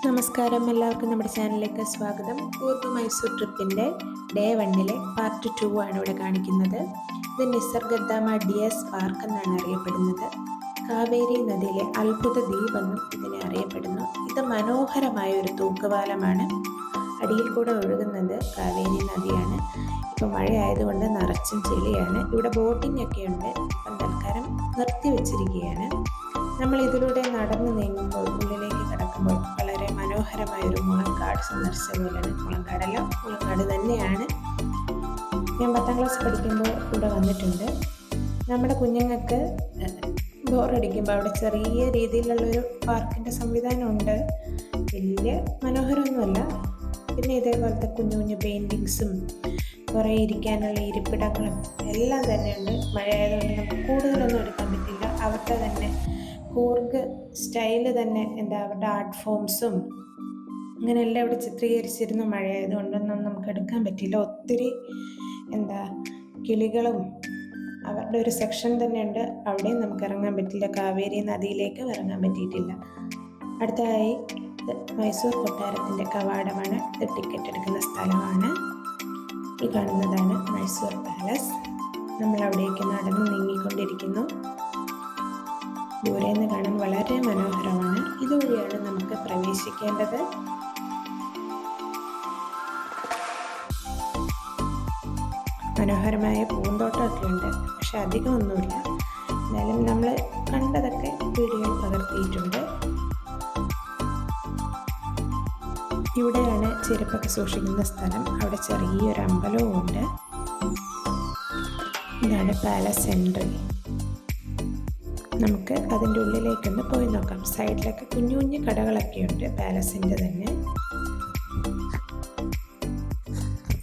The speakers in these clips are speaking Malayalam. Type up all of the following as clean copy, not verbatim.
നമസ്കാരം, എല്ലാവർക്കും നമ്മുടെ ചാനലിലേക്ക് സ്വാഗതം. കൂർഗ് മൈസൂർ ട്രിപ്പിൻ്റെ ഡേ 1 പാർട്ട് 2 ആണ് ഇവിടെ കാണിക്കുന്നത്. ഇത് നിസർഗധാമ ഡിയേഴ്സ് പാർക്ക് എന്നാണ് അറിയപ്പെടുന്നത്. കാവേരി നദിയിലെ അത്ഭുത ദ്വീപെന്നും ഇതിനെ അറിയപ്പെടുന്നു. ഇത് മനോഹരമായ ഒരു തൂക്കുപാലമാണ്. അടിയിൽ കൂടെ ഒഴുകുന്നത് കാവേരി നദിയാണ്. ഇപ്പോൾ മഴയായതുകൊണ്ട് നിറച്ചും ചെളിയാണ്. ഇവിടെ ബോട്ടിംഗ് ഒക്കെ ഉണ്ട്. ഇപ്പം തൽക്കാലം നിർത്തിവെച്ചിരിക്കുകയാണ്. നമ്മൾ ഇതിലൂടെ നടന്നു നീങ്ങുമ്പോൾ ഉള്ളിലേക്ക് കടക്കുമ്പോൾ വളരെ മനോഹരമായൊരു മുളങ്കാട് സന്ദർശിച്ച പോലെയാണ്. മുളങ്കാട് തന്നെയാണ്. ഞാൻ 10ാം ക്ലാസ് പഠിക്കുമ്പോൾ ഇവിടെ വന്നിട്ടുണ്ട്. നമ്മുടെ കുഞ്ഞുങ്ങൾക്ക് ബോറടിക്കുമ്പോൾ അവിടെ ചെറിയ രീതിയിലുള്ളൊരു പാർക്കിൻ്റെ സംവിധാനമുണ്ട്. വലിയ മനോഹരമൊന്നുമല്ല. പിന്നെ ഇതേപോലത്തെ കുഞ്ഞു കുഞ്ഞു പെയിൻറ്റിങ്സും കുറേ ഇരിക്കാനുള്ള ഇരിപ്പിടങ്ങളും എല്ലാം തന്നെയുണ്ട്. മഴയായതുകൊണ്ട് നമുക്ക് കൂടുതലൊന്നും എടുക്കാൻ പറ്റില്ല. അവരുടെ തന്നെ കൂർഗ് സ്റ്റൈല് തന്നെ അവരുടെ ആർട്ട് ഫോംസും അങ്ങനെയെല്ലാം ഇവിടെ ചിത്രീകരിച്ചിരുന്നു. മഴയായതുകൊണ്ടൊന്നും നമുക്ക് എടുക്കാൻ പറ്റില്ല. ഒത്തിരി കിളികളും അവരുടെ ഒരു സെക്ഷൻ തന്നെയുണ്ട്. അവിടെയും നമുക്ക് ഇറങ്ങാൻ പറ്റില്ല. കാവേരി നദിയിലേക്ക് ഇറങ്ങാൻ പറ്റിയിട്ടില്ല. അടുത്തതായി മൈസൂർ കൊട്ടാരത്തിൻ്റെ കവാടമാണ്. ഇത് ടിക്കറ്റ് എടുക്കുന്ന സ്ഥലമാണ്. ഈ കാണുന്നതാണ് മൈസൂർ പാലസ്. നമ്മൾ അവിടേക്ക് നടന്നു നീങ്ങിക്കൊണ്ടിരിക്കുന്നു. ദൂരെ നിന്ന് കാണാൻ വളരെ മനോഹരമാണ്. ഇതുവഴിയാണ് നമുക്ക് പ്രവേശിക്കേണ്ടത്. മനോഹരമായ പൂന്തോട്ടമൊക്കെ ഉണ്ട്, പക്ഷെ അധികമൊന്നുമില്ല. എന്നാലും നമ്മൾ കണ്ടതൊക്കെ വീഡിയോയിൽ പകർത്തിയിട്ടുണ്ട്. ഇവിടെയാണ് ചെരുപ്പൊക്കെ സൂക്ഷിക്കുന്ന സ്ഥലം. അവിടെ ചെറിയൊരു അമ്പലവും ഉണ്ട്. ഇതാണ് പാലസ് എൻട്രി. നമുക്ക് അതിൻ്റെ ഉള്ളിലേക്കൊന്ന് പോയി നോക്കാം. സൈഡിലൊക്കെ കുഞ്ഞു കുഞ്ഞു കടകളൊക്കെ ഉണ്ട് പാലസിൻ്റെ തന്നെ.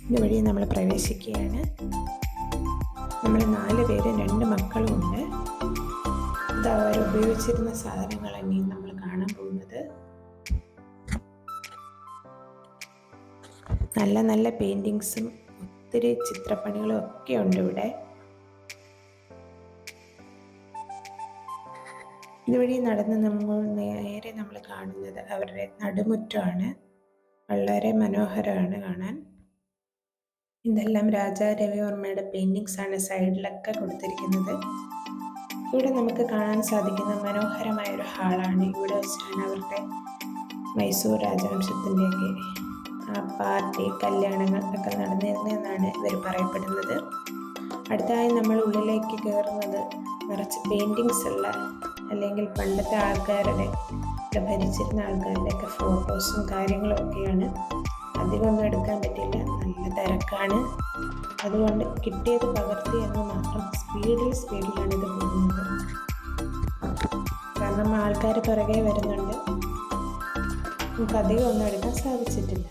ഇതുവഴി നമ്മൾ പ്രവേശിക്കുകയാണ്. നമ്മൾ 4 പേരും 2 മക്കളും ഉണ്ട്. ഇത് അവർ ഉപയോഗിച്ചിരുന്ന സാധനങ്ങൾ തന്നെയും നമ്മൾ കാണാൻ പോകുന്നത്. നല്ല നല്ല പെയിൻറ്റിങ്സും ഒത്തിരി ചിത്രപ്പണികളും ഒക്കെ ഉണ്ട് ഇവിടെ. ഇതുവഴി നടന്ന് നേരെ നമ്മൾ കാണുന്നത് അവരുടെ നടുമുറ്റമാണ്. വളരെ മനോഹരമാണ് കാണാൻ. ഇതെല്ലാം രാജാ രവിവർമ്മയുടെ പെയിൻറ്റിങ്സ് ആണ് സൈഡിലൊക്കെ കൊടുത്തിരിക്കുന്നത്. ഇവിടെ നമുക്ക് കാണാൻ സാധിക്കുന്ന മനോഹരമായൊരു ഹാളാണ്. ഇവിടെ വെച്ചാണ് അവരുടെ മൈസൂർ രാജവംശത്തിൻ്റെയൊക്കെ പാർട്ടി കല്യാണങ്ങൾ ഒക്കെ നടന്നിരുന്നതെന്നാണ് ഇവർ പറയപ്പെടുന്നത്. അടുത്തതായി നമ്മൾ ഉള്ളിലേക്ക് കയറുന്നത് നിറച്ച് പെയിൻറ്റിങ്സ് ഉള്ള, അല്ലെങ്കിൽ പണ്ടത്തെ ആൾക്കാരുടെ, ഭരിച്ചിരുന്ന ആൾക്കാരുടെയൊക്കെ ഫോട്ടോസും കാര്യങ്ങളും ഒക്കെയാണ്. അധികമൊന്നും എടുക്കാൻ പറ്റില്ല, നല്ല തിരക്കാണ്. അതുകൊണ്ട് കിട്ടിയത് പകർത്തി എന്ന് മാത്രം. സ്പീഡിലാണ് ഇത് പോകുന്നത്. കാരണം ആൾക്കാർ പിറകെ വരുന്നുണ്ട്. നമുക്ക് അധികം ഒന്നും എടുക്കാൻ സാധിച്ചിട്ടില്ല.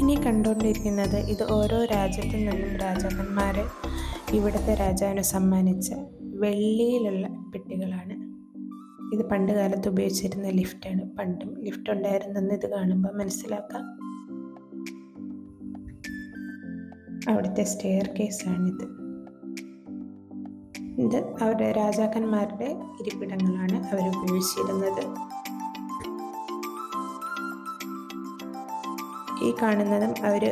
ഇനി കണ്ടുകൊണ്ടിരിക്കുന്നത് ഇത് ഓരോ രാജ്യത്തു നിന്നും രാജാക്കന്മാർ ഇവിടുത്തെ രാജാവിന് സമ്മാനിച്ച വെള്ളിയിലുള്ള പെട്ടികളാണ്. ഇത് പണ്ട് കാലത്ത് ഉപയോഗിച്ചിരുന്ന ലിഫ്റ്റാണ്. പണ്ടും ലിഫ്റ്റ് ഉണ്ടായിരുന്നെന്ന് ഇത് കാണുമ്പോൾ മനസ്സിലാക്കാം. അവിടുത്തെ സ്റ്റെയർ കേസാണിത്. ഇത് അവരുടെ രാജാക്കന്മാരുടെ ഇരിപ്പിടങ്ങളാണ് അവർ ഉപയോഗിച്ചിരുന്നത്. ഈ കാണുന്നതും അവർ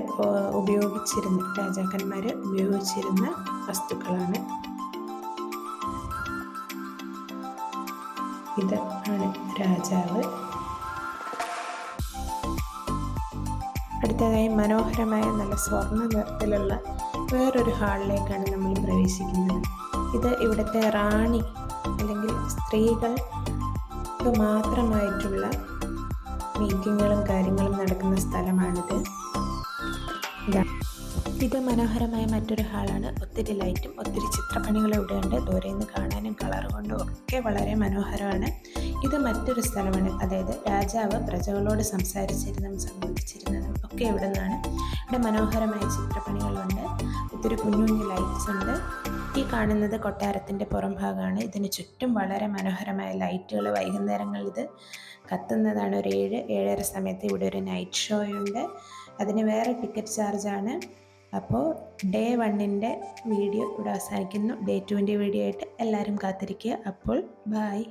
രാജാക്കന്മാർ ഉപയോഗിച്ചിരുന്ന വസ്തുക്കളാണ്. ഇത് ആണ് രാജാവ്. അടുത്തതായി മനോഹരമായ നല്ല സ്വർണ്ണ നിറത്തിലുള്ള വേറൊരു ഹാളിലേക്കാണ് നമ്മൾ പ്രവേശിക്കുന്നത്. ഇത് ഇവിടുത്തെ റാണി അല്ലെങ്കിൽ സ്ത്രീകൾക്ക് മാത്രമായിട്ടുള്ള മീറ്റിങ്ങുകളും കാര്യങ്ങളും നടക്കുന്ന സ്ഥലമാണിത്. ഇത് മനോഹരമായ മറ്റൊരു ഹാളാണ്. ഒത്തിരി ലൈറ്റും ഒത്തിരി ചിത്രപ്പണികളും ഇവിടെ ഉണ്ട്. ദൂരെ നിന്ന് കാണാനും കളർ കൊണ്ടും ഒക്കെ വളരെ മനോഹരമാണ്. ഇത് മറ്റൊരു സ്ഥലമാണ്. അതായത് രാജാവ് പ്രജകളോട് സംസാരിച്ചിരുന്നതും സംബന്ധിച്ചിരുന്നതും ഒക്കെ ഇവിടെ നിന്നാണ്. ഇവിടെ മനോഹരമായ ചിത്രപ്പണികളുണ്ട്. ഒത്തിരി കുഞ്ഞു കുഞ്ഞു ലൈറ്റ്സ് ഉണ്ട്. ഈ കാണുന്നത് കൊട്ടാരത്തിൻ്റെ പുറം ഭാഗമാണ്. ഇതിന് ചുറ്റും വളരെ മനോഹരമായ ലൈറ്റുകൾ. വൈകുന്നേരങ്ങളിൽ ഇത് കത്തുന്നതാണ്. ഒരു 7-7:30 സമയത്ത് ഇവിടെ ഒരു നൈറ്റ് ഷോ ഉണ്ട്. അതിന് വേറെ ടിക്കറ്റ് ചാർജാണ്. അപ്പോൾ ഡേ 1ൻ്റെ വീഡിയോ ഇവിടെ അവസാനിക്കുന്നു. ഡേ 2ൻ്റെ വീഡിയോ ആയിട്ട് എല്ലാവരും കാത്തിരിക്കുക. അപ്പോൾ ബായ്.